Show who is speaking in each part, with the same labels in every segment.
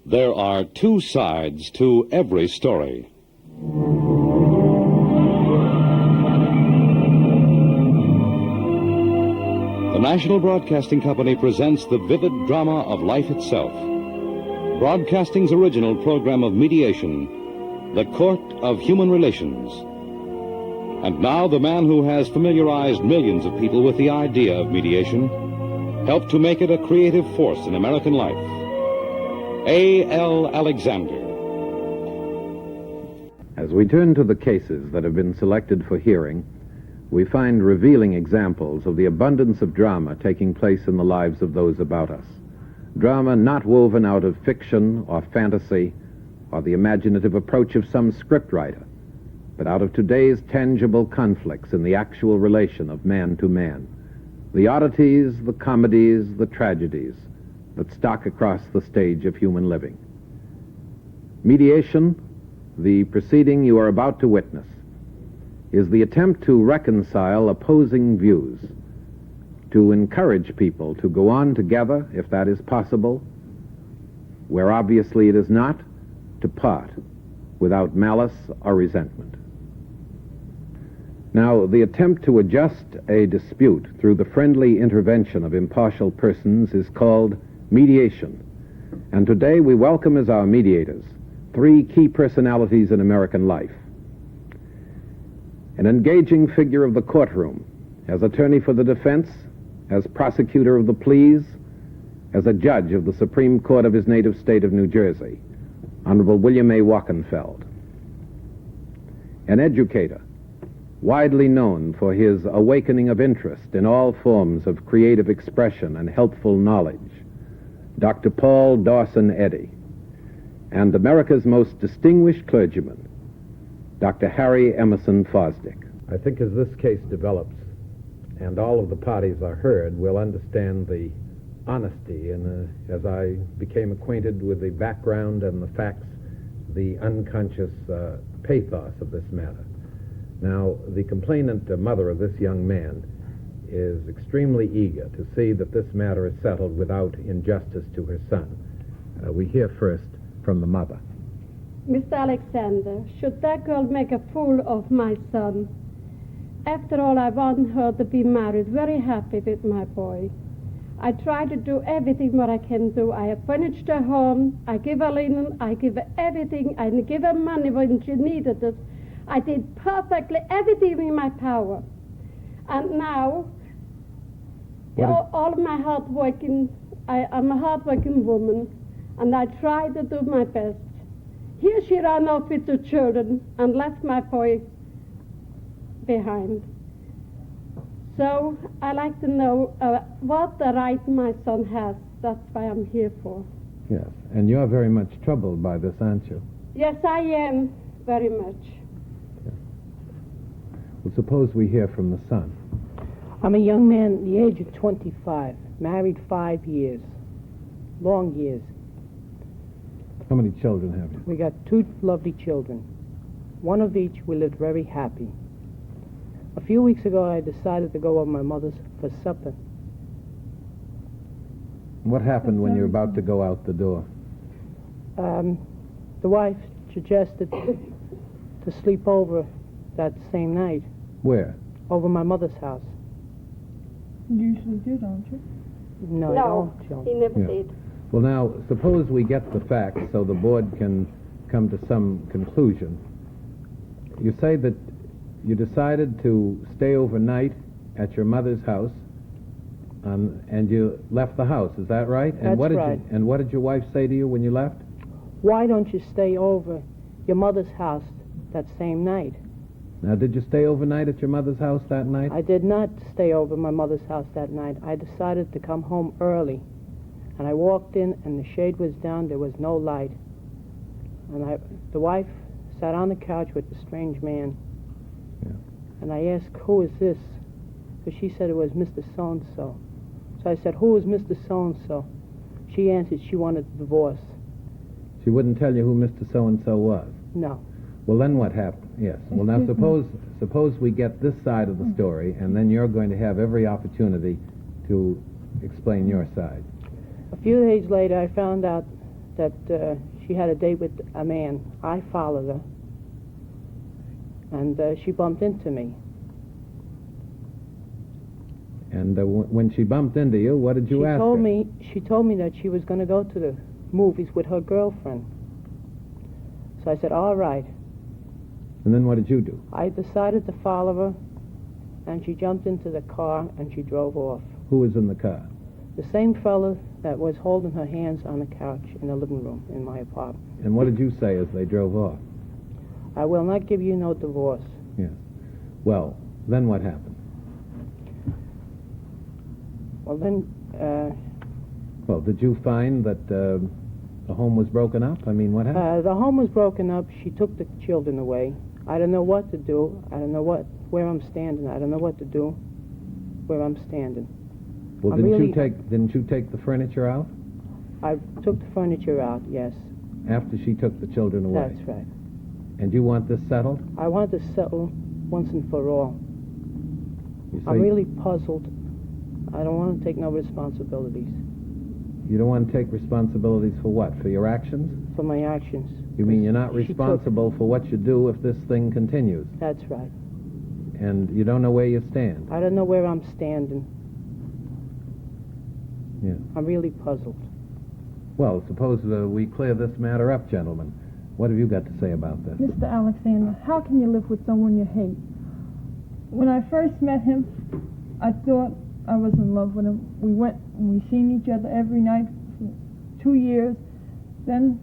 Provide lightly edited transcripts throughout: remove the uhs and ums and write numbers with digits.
Speaker 1: There are two sides to every story. The National Broadcasting Company presents the vivid drama of life itself. Broadcasting's original program of mediation, The Court of Human Relations. And now the man who has familiarized millions of people with the idea of mediation helped to make it a creative force in American life. A.L. Alexander.
Speaker 2: As we turn to the cases that have been selected for hearing, we find revealing examples of the abundance of drama taking place in the lives of those about us. Drama not woven out of fiction or fantasy or the imaginative approach of some scriptwriter, but out of today's tangible conflicts in the actual relation of man to man. The oddities, the comedies, the tragedies that stalk across the stage of human living. Mediation, the proceeding you are about to witness, is the attempt to reconcile opposing views, to encourage people to go on together, if that is possible, where obviously it is not, to part without malice or resentment. Now, the attempt to adjust a dispute through the friendly intervention of impartial persons is called mediation. And today we welcome as our mediators three key personalities in American life. An engaging figure of the courtroom, as attorney for the defense, as prosecutor of the pleas, as a judge of the Supreme Court of his native state of New Jersey, Honorable William A. Wachenfeld. An educator, widely known for his awakening of interest in all forms of creative expression and helpful knowledge, Dr. Paul Dawson Eddy. And America's most distinguished clergyman, Dr. Harry Emerson Fosdick. I think as this case develops and all of the parties are heard, we'll understand the honesty and as I became acquainted with the background and the facts, the unconscious pathos of this matter. Now, the complainant mother of this young man is extremely eager to see that this matter is settled without injustice to her son. We hear first from the mother.
Speaker 3: Mr. Alexander, should that girl make a fool of my son? After all, I want her to be married, very happy with my boy. I try to do everything what I can do. I have furnished her home, I give her linen, I give her everything, I give her money when she needed it. I did perfectly everything in my power. And now, all of my hard working, I'm a hard-working woman, and I try to do my best. Here she ran off with the children and left my boy behind. So I like to know what the right my son has. That's why I'm here for.
Speaker 2: Yes, and you're very much troubled by this, aren't you?
Speaker 3: Yes, I am, very much.
Speaker 2: Yes. Well, suppose we hear from the son.
Speaker 4: I'm a young man at the age of 25, married 5 years, long years.
Speaker 2: How many children have you?
Speaker 4: We got 2 lovely children. One of each we lived very happy. A few weeks ago I decided to go over my mother's for supper.
Speaker 2: What happened when you were about to go out the door?
Speaker 4: The wife suggested to sleep over that same night.
Speaker 2: Where?
Speaker 4: Over my mother's house.
Speaker 5: You usually do, don't you?
Speaker 4: No, I don't, Joan.
Speaker 3: He never
Speaker 2: Yeah.
Speaker 3: did.
Speaker 2: Well, now, suppose we get the facts so the board can come to some conclusion. You say that you decided to stay overnight at your mother's house, and you left the house. Is that right? And
Speaker 4: That's right.
Speaker 2: And what did your wife say to you when you left?
Speaker 4: Why don't you stay over your mother's house that same night?
Speaker 2: Now, did you stay overnight at your mother's house that night?
Speaker 4: I did not stay over my mother's house that night. I decided to come home early. And I walked in, and the shade was down. There was no light. And the wife sat on the couch with the strange man.
Speaker 2: Yeah.
Speaker 4: And I asked, who is this? Because she said it was Mr. So-and-so. So I said, who is Mr. So-and-so? She answered she wanted a divorce.
Speaker 2: She wouldn't tell you who Mr. So-and-so was?
Speaker 4: No.
Speaker 2: Well, then what happened? Yes. Well, now suppose we get this side of the story, and then you're going to have every opportunity to explain your side.
Speaker 4: A few days later, I found out that she had a date with a man. I followed her, and she bumped into me.
Speaker 2: And when she bumped into you, what did you ask her?
Speaker 4: She told me that she was going to go to the movies with her girlfriend. So I said, all right.
Speaker 2: And then what did you do?
Speaker 4: I decided to follow her, and she jumped into the car and she drove off.
Speaker 2: Who was in the car?
Speaker 4: The same fella that was holding her hands on the couch in the living room in my apartment.
Speaker 2: And what did you say as they drove off?
Speaker 4: I will not give you no divorce.
Speaker 2: Yes. Well, then what happened?
Speaker 4: Well, then,
Speaker 2: Well, did you find that the home was broken up? I mean, what happened?
Speaker 4: the home was broken up. She took the children away. I don't know what to do. I don't know where I'm standing. I don't know what to do where I'm standing.
Speaker 2: Well, didn't you take the furniture out?
Speaker 4: I took the furniture out, yes.
Speaker 2: After she took the children away?
Speaker 4: That's right.
Speaker 2: And you want this settled?
Speaker 4: I want to settle once and for all.
Speaker 2: You say
Speaker 4: I'm really puzzled. I don't want to take no responsibilities
Speaker 2: you don't want to take responsibilities for what? For your actions?
Speaker 4: for my actions.
Speaker 2: You mean you're not
Speaker 4: She took-
Speaker 2: responsible for what you do if this thing continues?
Speaker 4: That's right.
Speaker 2: And you don't know where you stand?
Speaker 4: I don't know where I'm standing.
Speaker 2: Yeah.
Speaker 4: I'm really puzzled.
Speaker 2: Well, suppose we clear this matter up, gentlemen. What have you got to say about this?
Speaker 5: Mr. Alexander, how can you live with someone you hate? When I first met him, I thought I was in love with him. We went and we seen each other every night for 2 years. Then,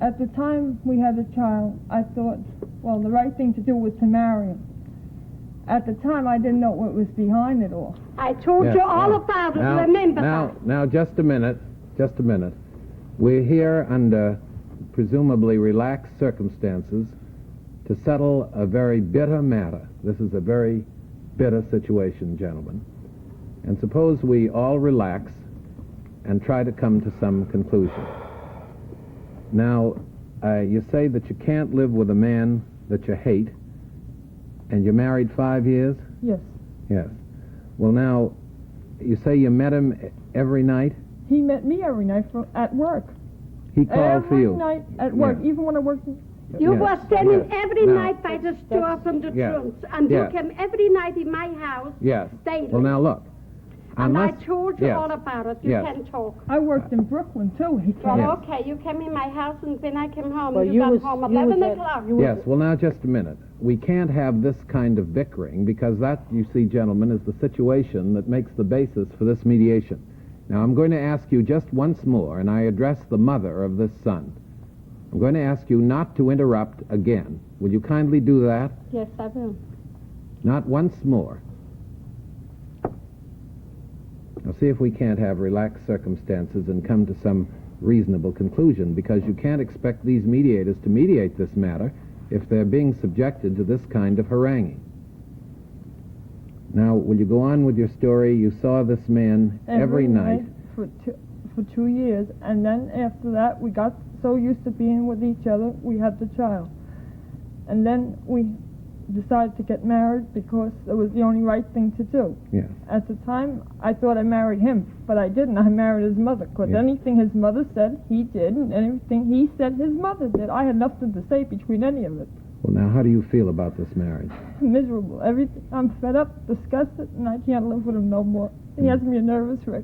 Speaker 5: at the time we had a child, I thought, well, the right thing to do was to marry him. At the time, I didn't know what was behind it all.
Speaker 3: I told you all about it, remember that.
Speaker 2: Now, just a minute. We're here under presumably relaxed circumstances to settle a very bitter matter. This is a very bitter situation, gentlemen. And suppose we all relax and try to come to some conclusion. Now, you say that you can't live with a man that you hate, and you're married 5 years?
Speaker 5: Yes.
Speaker 2: Yes. Well, now, you say you met him every night?
Speaker 5: He met me every night at work.
Speaker 2: He called for you?
Speaker 5: Every night at work,
Speaker 2: Yeah.
Speaker 5: even when I worked.
Speaker 3: You
Speaker 2: Yes,
Speaker 3: were standing
Speaker 2: yes.
Speaker 3: every
Speaker 2: Now-
Speaker 3: night by the store from the
Speaker 2: Yes,
Speaker 3: trunks, and
Speaker 2: yes.
Speaker 3: you came every night in my house
Speaker 2: Yes.
Speaker 3: daily.
Speaker 2: Well, now look.
Speaker 3: and I
Speaker 2: Unless-
Speaker 3: told you
Speaker 2: yes.
Speaker 3: all about it. You
Speaker 2: Yes.
Speaker 3: can talk.
Speaker 5: I worked in Brooklyn, too. He
Speaker 3: Well,
Speaker 5: came.
Speaker 2: Yes.
Speaker 3: okay, you came in my house, and when I came home,
Speaker 4: Well,
Speaker 3: you
Speaker 4: you
Speaker 3: got
Speaker 4: was-
Speaker 3: home
Speaker 4: you
Speaker 3: 11
Speaker 4: was at-
Speaker 3: o'clock.
Speaker 4: you was-
Speaker 2: Yes, well, now, just a minute. We can't have this kind of bickering because that, you see, gentlemen, is the situation that makes the basis for this mediation. Now, I'm going to ask you just once more, and I address the mother of this son. I'm going to ask you not to interrupt again. Will you kindly do that?
Speaker 3: Yes, I will.
Speaker 2: Not once more. Now, see if we can't have relaxed circumstances and come to some reasonable conclusion, because you can't expect these mediators to mediate this matter if they're being subjected to this kind of haranguing. Now, will you go on with your story? You saw this man every night.
Speaker 5: for 2 years, and then after that, we got so used to being with each other, we had the child. And then we decided to get married because it was the only right thing to do.
Speaker 2: Yes.
Speaker 5: At the time, I thought I married him, but I didn't. I married his mother, because
Speaker 2: Yeah.
Speaker 5: anything his mother said, he did, and anything he said, his mother did. I had nothing to say between any of it.
Speaker 2: Well, now, how do you feel about this marriage?
Speaker 5: Miserable. Everything. I'm fed up, disgusted, and I can't live with him no more. He has me a nervous wreck.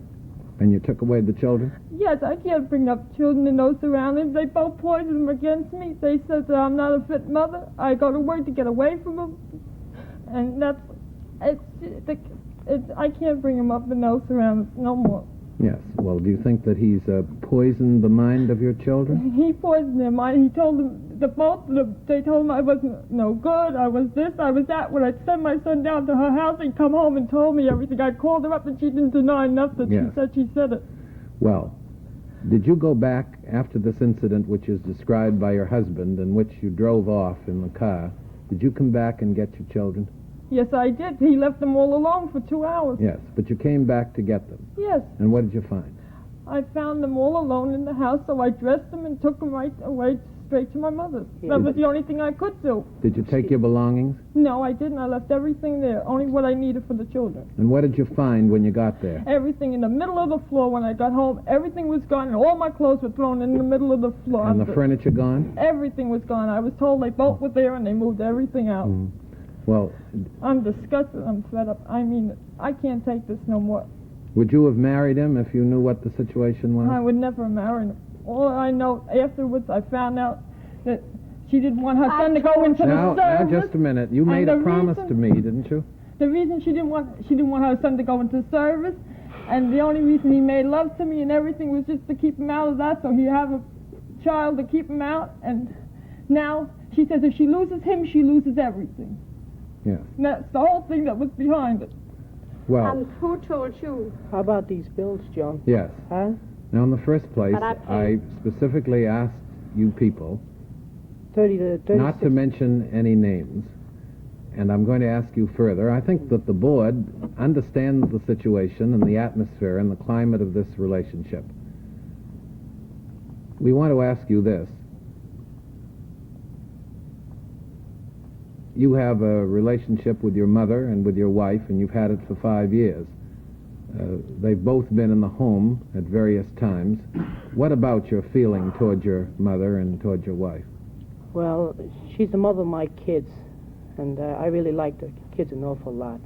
Speaker 2: And you took away the children?
Speaker 5: Yes, I can't bring up children in those surroundings. They both poisoned them against me. They said that I'm not a fit mother. I go to work to get away from them. And I can't bring him up in those surroundings no more.
Speaker 2: Yes. Well, do you think that he's poisoned the mind of your children?
Speaker 5: He poisoned them. He told them, both of them, they told him I wasn't no good, I was this, I was that. When I sent my son down to her house, he'd come home and told me everything. I called her up and she didn't deny nothing.
Speaker 2: Yes.
Speaker 5: She said it.
Speaker 2: Well, did you go back after this incident, which is described by your husband, in which you drove off in the car? Did you come back and get your children?
Speaker 5: Yes, I did. He left them all alone for 2 hours.
Speaker 2: Yes, but you came back to get them.
Speaker 5: Yes.
Speaker 2: And what did you find?
Speaker 5: I found them all alone in the house, so I dressed them and took them right away straight to my mother's.
Speaker 4: Yeah.
Speaker 5: That was the only thing I could do.
Speaker 2: Did you take your belongings?
Speaker 5: No, I didn't. I left everything there, only what I needed for the children.
Speaker 2: And what did you find when you got there?
Speaker 5: Everything in the middle of the floor. When I got home, everything was gone, and all my clothes were thrown in the middle of the floor.
Speaker 2: And the furniture gone?
Speaker 5: Everything was gone. I was told they both were there, and they moved everything out.
Speaker 2: Well,
Speaker 5: I'm disgusted. I'm fed up. I mean, I can't take this no more.
Speaker 2: would you have married him if you knew what the situation was?
Speaker 5: I would never marry him. All I know, afterwards, I found out that she didn't want her son to go into
Speaker 2: Now,
Speaker 5: the service.
Speaker 2: just a minute. You made a promise to me, didn't you?
Speaker 5: The reason she didn't want her son to go into service, and the only reason he made love to me and everything was just to keep him out of that, so he'd have a child to keep him out. And now she says if she loses him, she loses everything.
Speaker 2: Yes.
Speaker 5: And that's the whole thing that was behind it.
Speaker 2: Well,
Speaker 3: And who told you?
Speaker 4: How about these bills, Joan?
Speaker 2: yes.
Speaker 4: Huh?
Speaker 2: Now, in the first place,
Speaker 3: But I
Speaker 2: I
Speaker 3: paid.
Speaker 2: specifically asked you people
Speaker 4: 30 to 36.
Speaker 2: not to mention any names, and I'm going to ask you further. I think that the board understands the situation and the atmosphere and the climate of this relationship. We want to ask you this. You have a relationship with your mother and with your wife, and you've had it for 5 years. They've both been in the home at various times. What about your feeling toward your mother and toward your wife?
Speaker 4: Well, she's the mother of my kids, and I really like the kids an awful lot.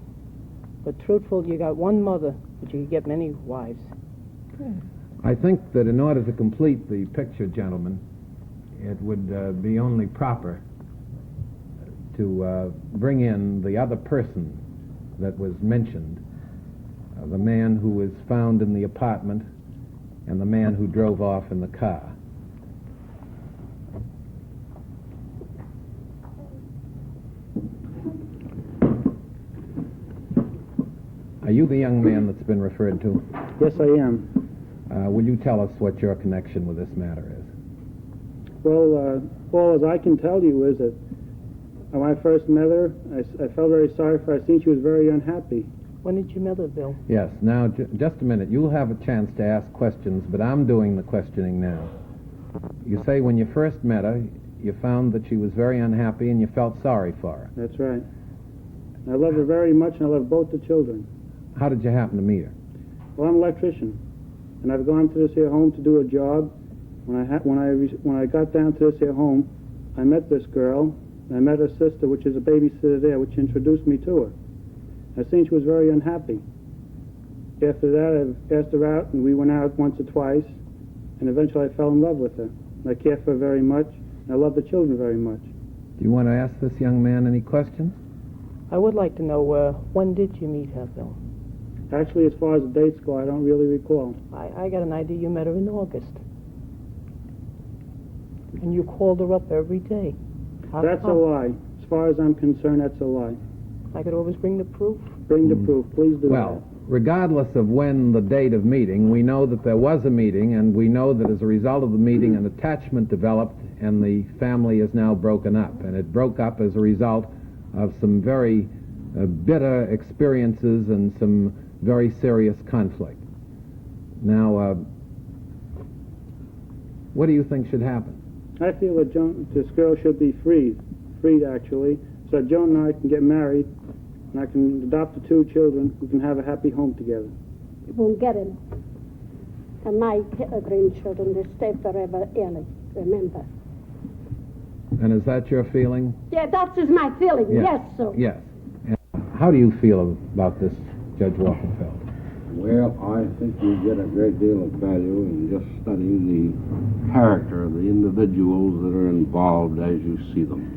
Speaker 4: But truthful, you got one mother, but you can get many wives.
Speaker 2: I think that in order to complete the picture, gentlemen, it would be only proper to bring in the other person that was mentioned, the man who was found in the apartment and the man who drove off in the car. Are you the young man that's been referred to?
Speaker 6: Yes, I am.
Speaker 2: Will you tell us what your connection with this matter is?
Speaker 6: Well, all as I can tell you is that when I first met her, I felt very sorry for her. I seen she was very unhappy.
Speaker 4: When did you meet her, Bill?
Speaker 2: Yes. Now, just a minute. You'll have a chance to ask questions, but I'm doing the questioning now. You say when you first met her, you found that she was very unhappy and you felt sorry for her.
Speaker 6: That's right. I love her very much, and I love both the children.
Speaker 2: How did you happen to meet her?
Speaker 6: Well, I'm an electrician, and I've gone to this here home to do a job. When I got down to this here home, I met this girl. And I met her sister, which is a babysitter there, which introduced me to her. I seen she was very unhappy. After that, I asked her out, and we went out once or twice, and eventually I fell in love with her. And I care for her very much, and I love the children very much.
Speaker 2: Do you want to ask this young man any questions?
Speaker 4: I would like to know, when did you meet her, Bill?
Speaker 6: Actually, as far as the dates go, I don't really recall.
Speaker 4: I got an idea you met her in August. And you called her up every day. How
Speaker 6: That's a
Speaker 4: come?
Speaker 6: lie. As far as I'm concerned, that's a lie.
Speaker 4: I could always bring the proof.
Speaker 6: Bring the proof. Please do
Speaker 2: Well, regardless of when the date of meeting, we know that there was a meeting, and we know that as a result of the meeting, an attachment developed, and the family is now broken up. And it broke up as a result of some very bitter experiences and some very serious conflict. Now, what do you think should happen?
Speaker 6: that. I feel that this girl should be freed actually, so that Joan and I can get married, and I can adopt the 2 children. We can have a happy home together.
Speaker 3: You won't get him. And my grandchildren, they stay forever early, remember.
Speaker 2: And is that your feeling?
Speaker 3: Yeah, that is my feeling, yes, sir.
Speaker 2: Yes. And how do you feel about this, Judge Walkenfeld?
Speaker 7: Well, I think you get a great deal of value in just studying the character of the individuals that are involved as you see them.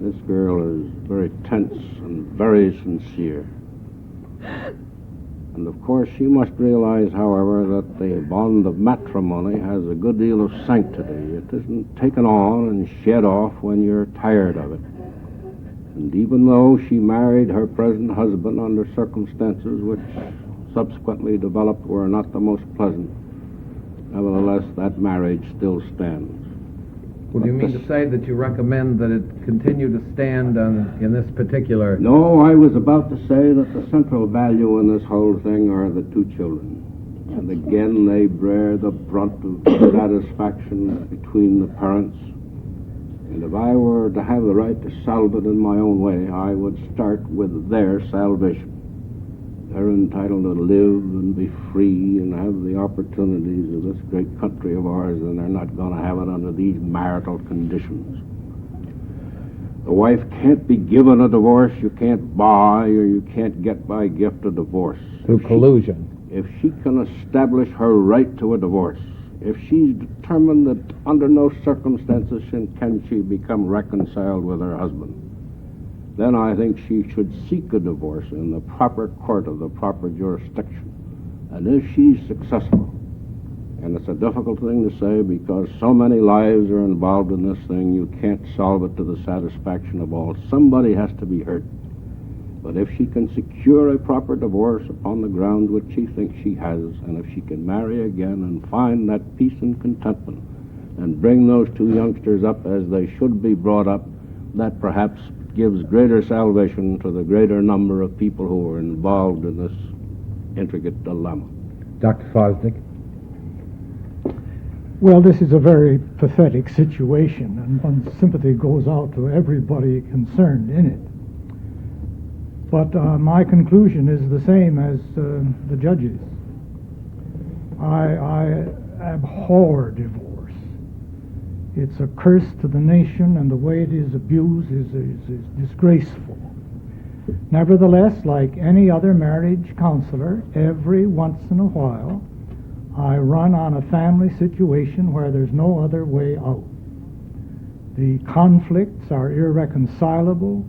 Speaker 7: This girl is very tense and very sincere. And of course, you must realize, however, that the bond of matrimony has a good deal of sanctity. It isn't taken on and shed off when you're tired of it. And even though she married her present husband under circumstances which subsequently developed were not the most pleasant, nevertheless, that marriage still stands.
Speaker 2: Well, do you mean to say that you recommend that it continue to stand in this particular...
Speaker 7: No, I was about to say that the central value in this whole thing are the 2 children. And again, they bear the brunt of satisfaction between the parents. And if I were to have the right to solve it in my own way, I would start with their salvation. They're entitled to live and be free and have the opportunities of this great country of ours, and they're not going to have it under these marital conditions. The wife can't be given a divorce. You can't buy or you can't get by gift a divorce.
Speaker 2: Through collusion.
Speaker 7: If she can establish her right to a divorce, if she's determined that under no circumstances can she become reconciled with her husband, then I think she should seek a divorce in the proper court of the proper jurisdiction. And if she's successful, and it's a difficult thing to say because so many lives are involved in this thing, you can't solve it to the satisfaction of all. Somebody has to be hurt. But if she can secure a proper divorce upon the ground which she thinks she has, and if she can marry again and find that peace and contentment and bring those two youngsters up as they should be brought up, that perhaps gives greater salvation to the greater number of people who are involved in this intricate dilemma.
Speaker 2: Dr. Fosdick?
Speaker 8: Well, this is a very pathetic situation, and one's sympathy goes out to everybody concerned in it. But my conclusion is the same as the judges. I abhor divorce. It's a curse to the nation, and the way it is abused is disgraceful. Nevertheless, like any other marriage counselor, every once in a while, I run on a family situation where there's no other way out. The conflicts are irreconcilable.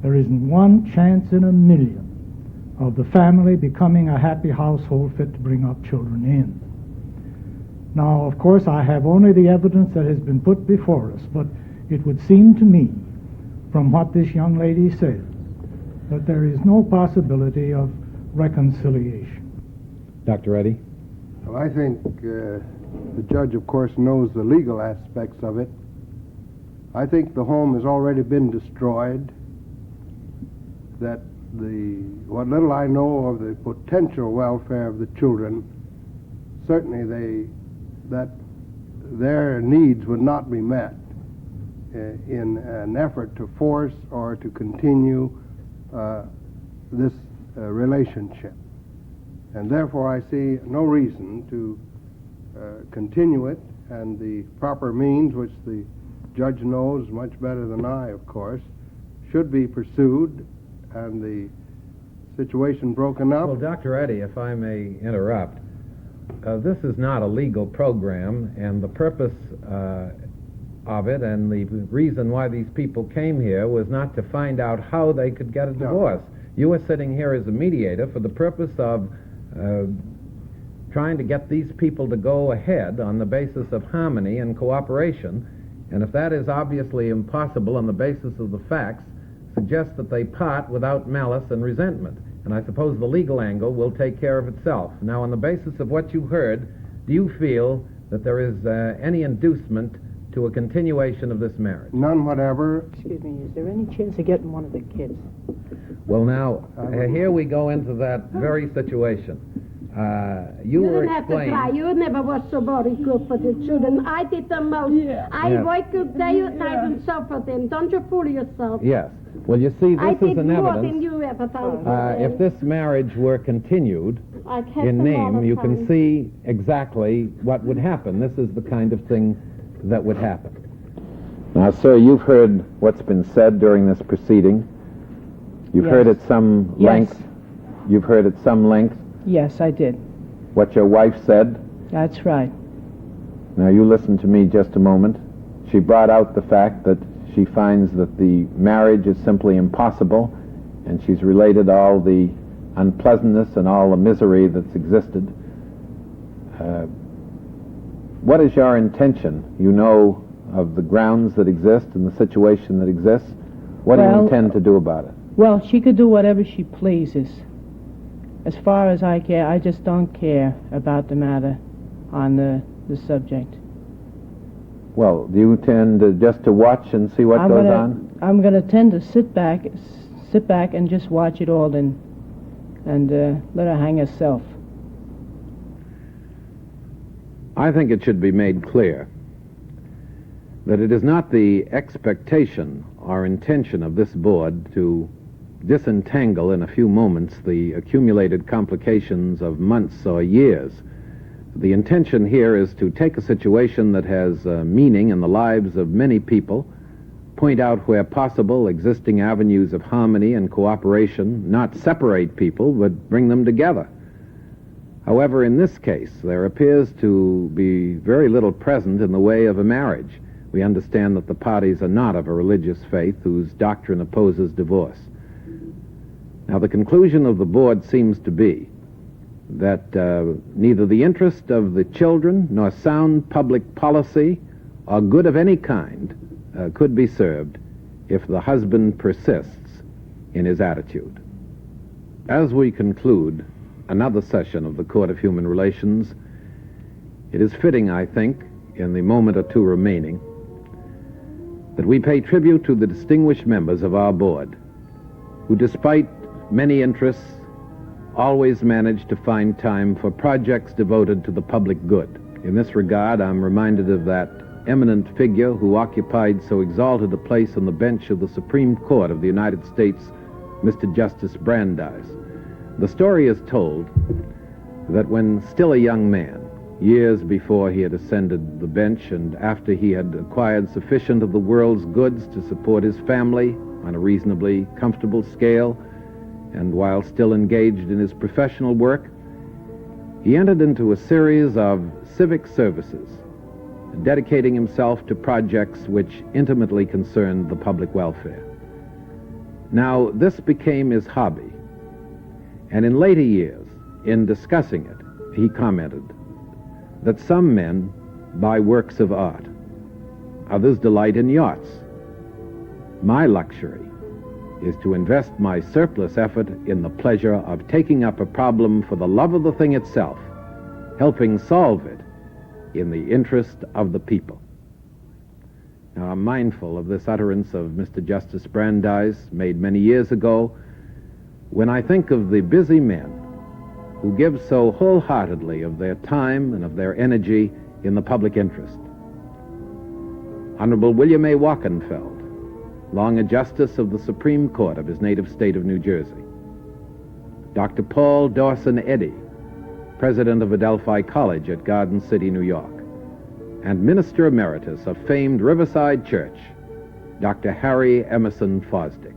Speaker 8: There isn't one chance in a million of the family becoming a happy household fit to bring up children in. Now, of course, I have only the evidence that has been put before us, but it would seem to me, from what this young lady says, that there is no possibility of reconciliation.
Speaker 2: Dr. Eddy?
Speaker 9: Well, I think the judge, of course, knows the legal aspects of it. I think the home has already been destroyed, that what little I know of the potential welfare of the children, certainly that their needs would not be met in an effort to force or to continue this relationship. And therefore I see no reason to continue it, and the proper means, which the judge knows much better than I, of course, should be pursued and the situation broken up.
Speaker 2: Well, Dr. Eddy, if I may interrupt, this is not a legal program, and the purpose of it and the reason why these people came here was not to find out how they could get a divorce. No. You were sitting here as a mediator for the purpose of trying to get these people to go ahead on the basis of harmony and cooperation, and if that is obviously impossible on the basis of the facts, suggest that they part without malice and resentment. And I suppose the legal angle will take care of itself. Now, on the basis of what you heard, do you feel that there is any inducement to a continuation of this marriage?
Speaker 9: None whatever.
Speaker 4: Excuse me, is there any chance of getting one of the kids?
Speaker 2: Well, now, here we go into that very situation. You were
Speaker 3: didn't have to cry. You never was so very good for the children. I did the most.
Speaker 5: Yeah.
Speaker 3: I worked day and night and so for them. Don't you fool yourself.
Speaker 2: Yes. Well, you see, this is an
Speaker 3: I did more
Speaker 2: evidence.
Speaker 3: than you ever done for them.
Speaker 2: If this marriage were continued
Speaker 3: I kept
Speaker 2: in
Speaker 3: them all
Speaker 2: name,
Speaker 3: the
Speaker 2: you
Speaker 3: time.
Speaker 2: can see exactly what would happen. This is the kind of thing that would happen. Now, sir, you've heard what's been said during this proceeding. You've
Speaker 4: Yes.
Speaker 2: heard at some length.
Speaker 4: Yes.
Speaker 2: You've heard at some length
Speaker 4: Yes, I did.
Speaker 2: what your wife said.
Speaker 4: That's right.
Speaker 2: Now, you listen to me just a moment. She brought out the fact that she finds that the marriage is simply impossible, and she's related all the unpleasantness and all the misery that's existed. What is your intention? You know of the grounds that exist and the situation that exists. What do you intend to do about it?
Speaker 4: Well, she could do whatever she pleases. As far as I care, I just don't care about the matter on the subject.
Speaker 2: Well, do you intend just to watch and see what goes on?
Speaker 4: I'm going to tend to sit back and just watch it all and let her hang herself.
Speaker 2: I think it should be made clear that it is not the expectation or intention of this board to disentangle in a few moments the accumulated complications of months or years. The intention here is to take a situation that has meaning in the lives of many people, point out where possible existing avenues of harmony and cooperation, not separate people, but bring them together. However, in this case, there appears to be very little present in the way of a marriage. We understand that the parties are not of a religious faith whose doctrine opposes divorce. Now, the conclusion of the board seems to be that neither the interest of the children nor sound public policy or good of any kind could be served if the husband persists in his attitude. As we conclude another session of the Court of Human Relations, it is fitting, I think, in the moment or two remaining, that we pay tribute to the distinguished members of our board who, despite many interests, always manage to find time for projects devoted to the public good. In this regard, I'm reminded of that eminent figure who occupied so exalted a place on the bench of the Supreme Court of the United States, Mr. Justice Brandeis. The story is told that when still a young man, years before he had ascended the bench and after he had acquired sufficient of the world's goods to support his family on a reasonably comfortable scale, and while still engaged in his professional work, he entered into a series of civic services, dedicating himself to projects which intimately concerned the public welfare. Now, this became his hobby, and in later years, in discussing it, he commented that some men buy works of art, others delight in yachts. My luxury is to invest my surplus effort in the pleasure of taking up a problem for the love of the thing itself, helping solve it in the interest of the people. Now, I'm mindful of this utterance of Mr. Justice Brandeis, made many years ago, when I think of the busy men who give so wholeheartedly of their time and of their energy in the public interest. Honorable William A. Wachenfeld, long a justice of the Supreme Court of his native state of New Jersey. Dr. Paul Dawson Eddy, president of Adelphi College at Garden City, New York, and Minister Emeritus of famed Riverside Church, Dr. Harry Emerson Fosdick.